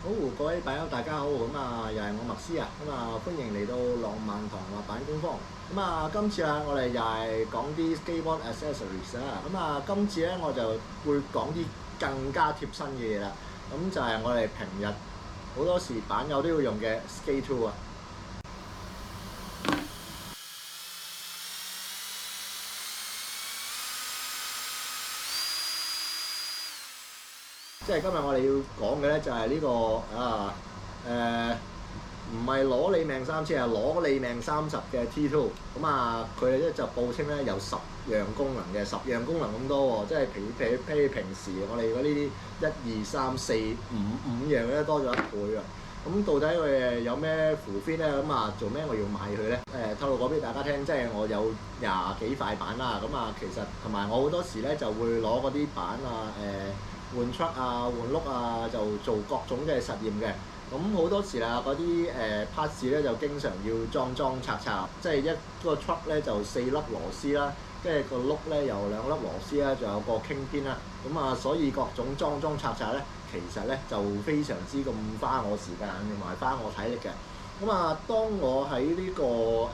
好，各位朋友大家好，又係我麥斯啊，歡迎嚟到浪漫堂滑板工坊。今次啊，我哋又係講啲 skateboard accessories 啦。今次咧我就會講啲更加貼身嘅嘢啦。咁就係我哋平日好多時板友都要用嘅 skate tool 啊。即係今日我哋要講嘅咧，就係呢個唔係攞你命3千，係攞你命30嘅 T2。佢哋咧就報稱咧有10樣功能嘅，10樣功能咁多喎，即係譬如平時我哋嗰啲1、2、3、4、5樣咧多咗1倍啊！咁到底佢哋有咩 fulfill 咧？做咩我要買佢咧？透露過俾大家聽，即係我有20幾塊板啦。其實同埋我好多時咧就會攞嗰啲板換 truck 啊、換轆啊，就做各種嘅實驗嘅。咁好多時啦，嗰啲parts 咧就經常要裝拆，即係一個 truck 咧就4粒螺絲啦，跟住個轆咧有2粒螺絲啦，仲有個傾邊啦。所以各種裝拆咧，其實咧就非常之咁花我時間同埋花我體力嘅。當我喺呢個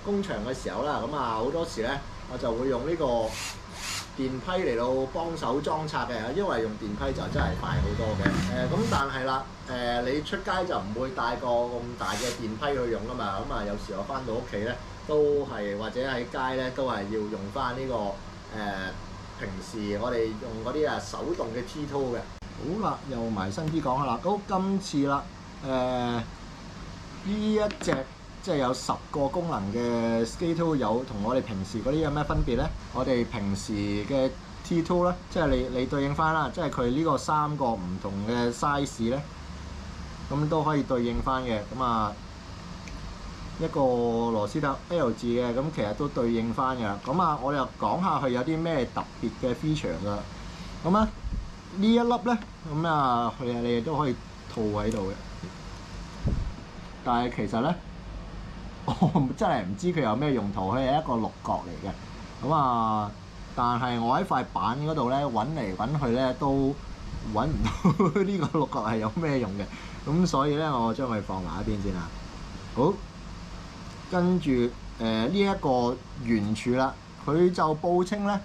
工場嘅時候啦，好多時咧我就會用呢個電批嚟到幫手裝拆嘅，因為用電批就真係快好多嘅。但係啦，你出街就唔會帶個咁大嘅電批去用㗎嘛。有時我翻到屋企咧，都係或者喺街咧，都係要用翻呢個平時我哋用嗰啲手動嘅 T2 嘅。好啦，又埋身啲講下啦。咁今次啦，呢一隻即係有10個功能嘅 skate tool，有同我哋平時嗰啲有咩分別咧？我哋平時嘅 T2 咧，即係你對應翻啦，即係佢呢個3個唔同嘅 size 咧，咁都可以對應翻嘅。一個螺絲頭 L 字嘅，咁其實都對應翻嘅。我哋講下佢有啲咩特別嘅 feature 㗎。呢一粒咧，佢你哋都可以套喺度嘅。但係其實咧，我真係唔知佢有咩用途，佢係一個6角嚟嘅。但係我喺塊板嗰度咧揾嚟揾去咧都揾唔到呢個6角係有咩用嘅。咁所以咧，我將佢放埋一邊先啦。好，跟住呢一個圓柱啦，佢就報稱咧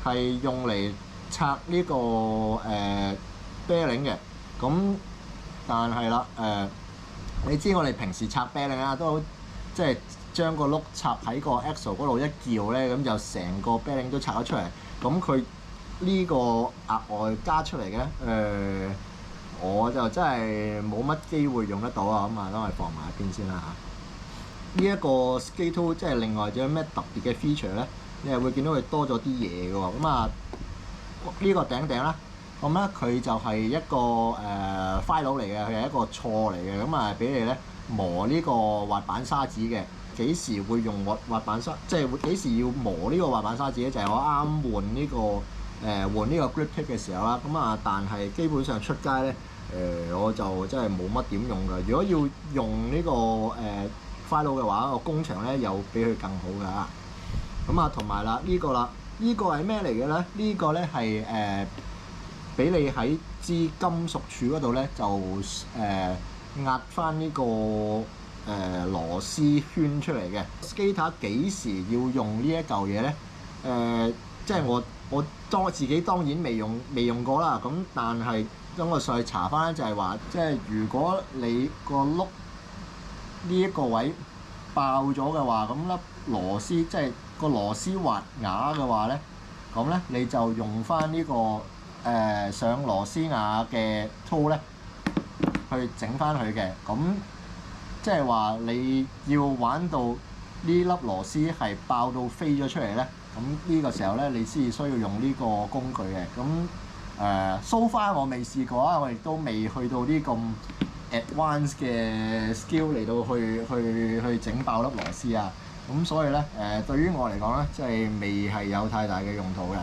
係用嚟拆呢個bearing嘅。但係啦你知我哋平時拆 bearing 啊，都即係將個轆插喺個 axle 嗰度一撬咧，咁就成個 bearing 都拆咗出嚟。咁佢呢個額外加出嚟嘅，我就真係冇乜機會用得到啊。等我放埋一邊先啦嚇。呢一個 skate tool 即係另外仲有咩特別嘅 feature 咧？你係會見到佢多咗啲嘢嘅喎。呢個頂啦。佢就係一個file 嚟嘅，佢係一個錯嚟嘅。俾你咧磨呢個滑板沙子嘅。幾時會用滑板沙？即係幾時要磨呢個滑板沙子咧？就係我啱換呢個 grip tape 嘅時候啦。但係基本上出街咧，我就真係冇乜點用㗎。如果要用呢個file 嘅話，個工場咧有比佢更好㗎。同埋啦，呢個係咩嚟嘅咧？呢個咧係俾你喺支金屬柱嗰度咧，就壓翻呢個螺絲圈出嚟嘅。Skater 幾時要用呢一嚿嘢咧？即係我自己當然未用過啦。但係當我上去查翻咧，就係話，即係如果你個轆呢一個位爆咗嘅話，咁粒螺絲即係個螺絲滑牙嘅話咧，咁咧你就用翻呢個上螺絲瓦嘅 tool 咧，去整翻佢嘅。即係話你要玩到呢粒螺絲係爆到飛咗出嚟咧，呢個時候咧你先需要用呢個工具嘅。so far 我未試過啊，我亦都未去到啲咁 advanced 嘅 skill 嚟到去整爆粒螺絲啊。所以咧對於我嚟講咧，即係未係有太大嘅用途嘅。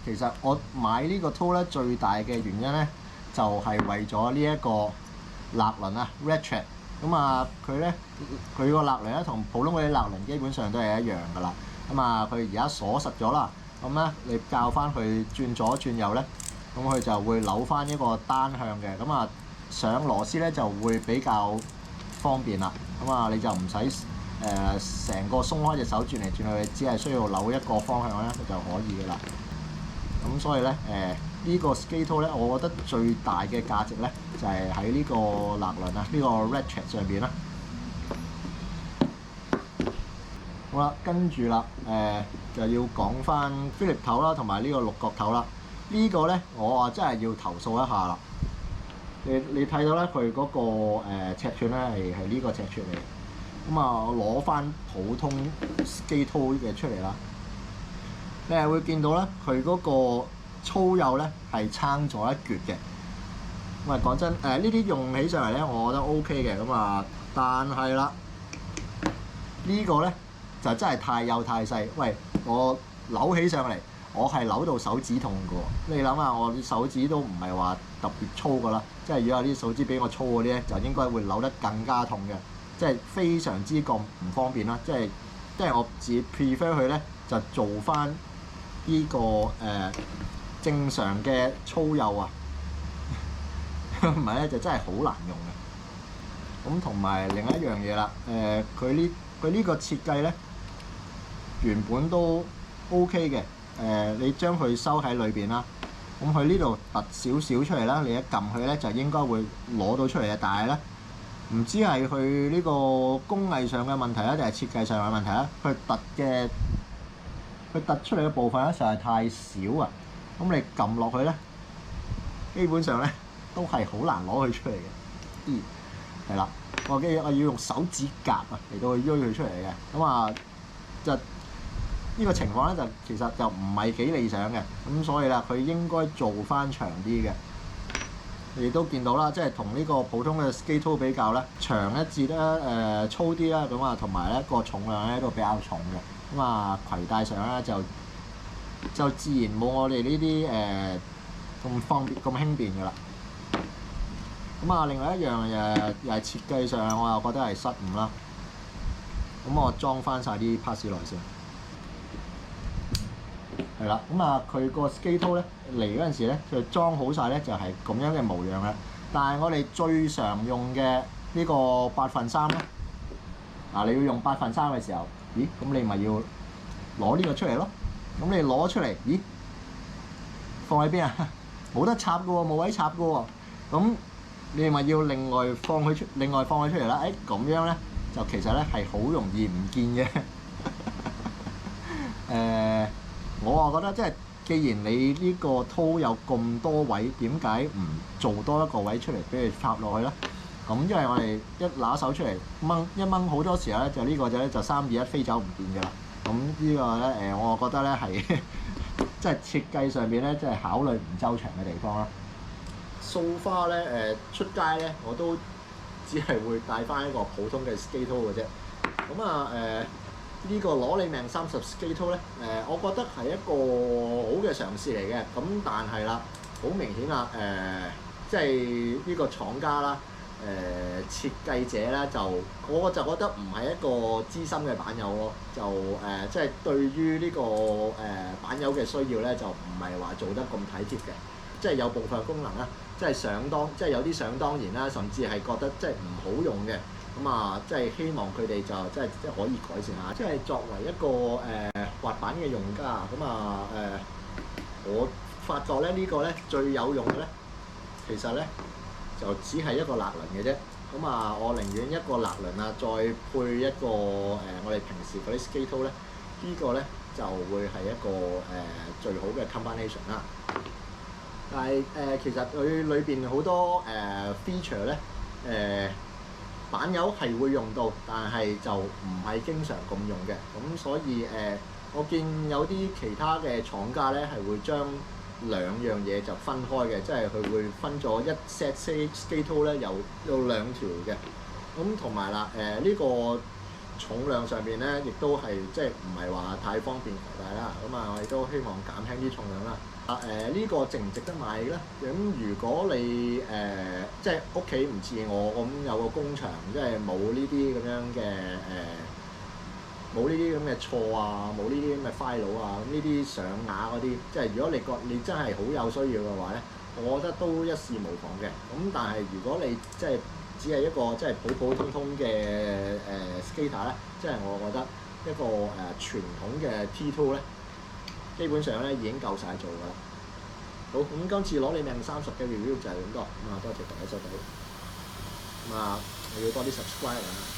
其實我買呢個 tool 咧，最大嘅原因咧，就係為咗呢一個勒輪啊 ratchet。佢個勒輪咧同普通嗰啲勒輪基本上都係一樣噶啦。佢而家鎖實咗啦。你校翻佢轉左轉右咧，咁佢就會扭翻一個單向嘅，咁啊上螺絲咧就會比較方便啦。咁啊你就唔使成個鬆開隻手轉嚟轉去，只係需要扭一個方向咧就可以嘅啦。咁所以咧呢個 skate toe 咧，我覺得最大嘅價值咧就係喺呢個勒輪啊，呢個 ratchet 上邊啦。好啦，跟住啦，就要講翻菲力頭啦，同埋呢個六角頭啦。呢個咧，我話真係要投訴一下啦。你睇到咧，佢嗰個尺寸咧係呢個尺寸嚟。咁啊，我攞翻普通 skate toe 嘅出嚟啦。你係會見到咧，佢嗰個粗幼咧係撐咗一橛嘅。咁啊，講真，呢啲用起上嚟咧，我覺得 OK 嘅。咁啊，但係啦，呢個咧就真係太幼太細。喂，我扭起上嚟，我係扭到手指痛嘅喎。你諗下，我啲手指都唔係話特別粗㗎啦。即係如果有啲手指比我粗嗰啲咧，就應該會扭得更加痛嘅。即係非常之咁唔方便啦。即係我自己 prefer 佢咧，就做翻呢個正常嘅粗幼啊。唔係咧，就真係好難用嘅。咁同埋另一樣嘢啦，佢呢個設計咧原本都 OK 嘅。你將佢收喺裏邊啦，咁佢呢度凸少少出嚟啦，你一撳佢咧就應該會攞到出嚟嘅。但係咧，唔知係佢呢個工藝上嘅問題啊，定係設計上嘅問題啊？佢凸出嚟嘅部分咧實在太少啊！咁你撳落去咧，基本上咧都係好難攞佢出嚟嘅。係啦，我要用手指甲啊嚟到去鋥佢出嚟嘅。咁啊，就呢個情況咧就其實就唔係幾理想嘅。咁所以啦，佢應該做翻長啲嘅。你都見到啦，即係同呢個普通嘅 skate toe 比較咧，長一截啦，粗啲啦，咁啊，同埋咧個重量咧都比較重嘅。咁啊，攜帶上咧就自然冇我哋呢啲咁方便咁輕便嘅啦。咁啊，另外一樣又係設計上，我又覺得係失誤啦。咁我裝翻晒啲 parts 落先。係啦，咁啊，佢個 skate toe 咧嚟嗰陣時咧，就裝好晒咧，就係咁樣嘅模樣啦。但係我哋最常用嘅呢個8/3咧，你要用8/3嘅時候，咦？咁你咪要攞呢個出嚟咯。咁你攞出嚟，咦？放喺邊啊？冇得插嘅喎，冇位插嘅喎。咁你咪要另外放佢出嚟啦。咁樣咧就其實咧係好容易唔見嘅。我啊覺得即係，既然你呢個toe有咁多位，點解唔做多一個位出嚟俾佢插落去咧？咁因為我哋一拿手出嚟掹好多時候咧，就呢個就3、2、1飛走唔見㗎啦。咁呢個咧我覺得咧係即係設計上邊咧，即係考慮唔周詳嘅地方啦。So far咧出街咧，我都只係會帶翻一個普通嘅 skate toe 嘅啫。咁啊呢個攞你命30 skate toe 咧，我覺得係一個好嘅嘗試嚟嘅。咁但係啦，好明顯啦，即係呢個廠家啦，設計者啦，我就覺得唔係一個資深嘅板友咯。即係對於呢個板友嘅需要咧，就唔係話做得咁體貼嘅。即係有部分功能啦，即係有啲想當然啦，甚至係覺得即係唔好用嘅。咁啊，即係希望佢哋就即係可以改善下。即係作為一個滑板嘅用家，咁啊我發覺咧呢個咧最有用嘅咧，其實咧就只係一個勒輪嘅啫。咁啊，我寧願一個勒輪啊，再配一個我哋平時嗰啲 skate toe 咧，呢個咧就會係一個最好嘅 combination 啦。但係其實佢裏邊好多feature 咧，板友係會用到，但係就唔係經常咁用嘅。咁所以我見有啲其他嘅廠家咧係會將兩樣嘢就分開嘅，即係佢會分咗一 set skate toe 咧有兩條嘅。咁同埋啦，呢個重量上邊咧，亦都係即係唔係話太方便攜帶啦。咁啊，我亦都希望減輕啲重量啦。呢個值唔值得買咧？咁如果你即係屋企唔似我咁有個工場，即係冇呢啲咁樣嘅冇呢啲咁嘅錯啊，冇呢啲咁嘅 file 啊，咁呢啲上架嗰啲，即係如果你真係好有需要嘅話咧，我覺得都一試無妨嘅。咁但係如果你即係只係一個即係普普通通嘅skater 咧，即係我覺得一個傳統嘅 T2 咧，基本上咧已經夠晒做㗎啦。好，咁今次攞你命30嘅 review 就係咁多，咁啊多謝各位收睇，咁啊我要多啲 subscribe 啊。